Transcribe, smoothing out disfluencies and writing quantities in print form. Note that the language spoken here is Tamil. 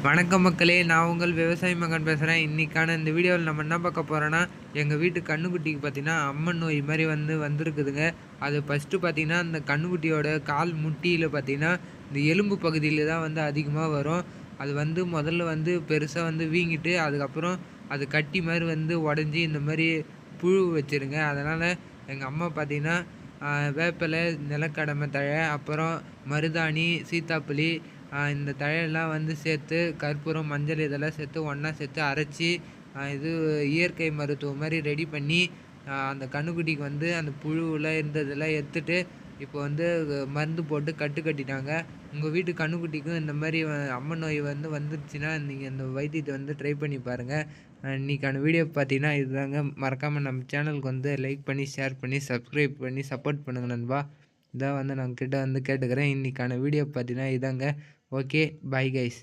வணக்கம் மக்களே, நான் உங்கள் விவசாயி மகன் பேசுகிறேன். இன்றைக்கான இந்த வீடியோவில் நம்ம என்ன பார்க்க போகிறோன்னா, எங்கள் வீட்டு கன்னுக்குட்டிக்கு பார்த்தீங்கன்னா அம்மன் நோய் மாதிரி வந்துருக்குதுங்க. அது ஃபஸ்ட்டு பார்த்தீங்கன்னா, அந்த கன்னுக்குட்டியோட கால் முட்டியில் பார்த்தீங்கன்னா இந்த எலும்பு பகுதியில் தான் அதிகமாக வரும். அது முதல்ல பெருசாக வீங்கிட்டு, அதுக்கப்புறம் அது கட்டி மாதிரி உடஞ்சி இந்த மாதிரி புழு வச்சிருங்க. அதனால் எங்கள் அம்மா பார்த்தீங்கன்னா வேப்பிலை, நிலக்கடமை தழை, அப்புறம் மருதாணி, சீத்தாப்புளி, இந்த தழையெல்லாம் சேர்த்து கற்பூரம், மஞ்சள் இதெல்லாம் சேர்த்து ஒன்றா சேர்த்து அரைச்சி இது இயற்கை மருத்துவம் மாதிரி ரெடி பண்ணி அந்த கன்னுக்குட்டிக்கு அந்த புழுவில் இருந்ததெல்லாம் எடுத்துட்டு இப்போ மருந்து போட்டு கட்டிட்டாங்க. உங்கள் வீட்டு கன்னுக்குட்டிக்கும் இந்த மாதிரி அம்மன் நோய் வந்துருச்சுன்னா நீங்கள் இந்த வைத்தியத்தை ட்ரை பண்ணி பாருங்கள். இன்றைக்கான வீடியோ பார்த்தீங்கன்னா இதுதாங்க. மறக்காமல் நம்ம சேனலுக்கு லைக் பண்ணி, ஷேர் பண்ணி, சப்ஸ்கிரைப் பண்ணி சப்போர்ட் பண்ணுங்கள் நண்பா. இதான் நான் கிட்ட கேட்டுக்கிறேன். இன்றைக்கான வீடியோ பார்த்தீங்கன்னா இதாங்க. Okay, bye guys.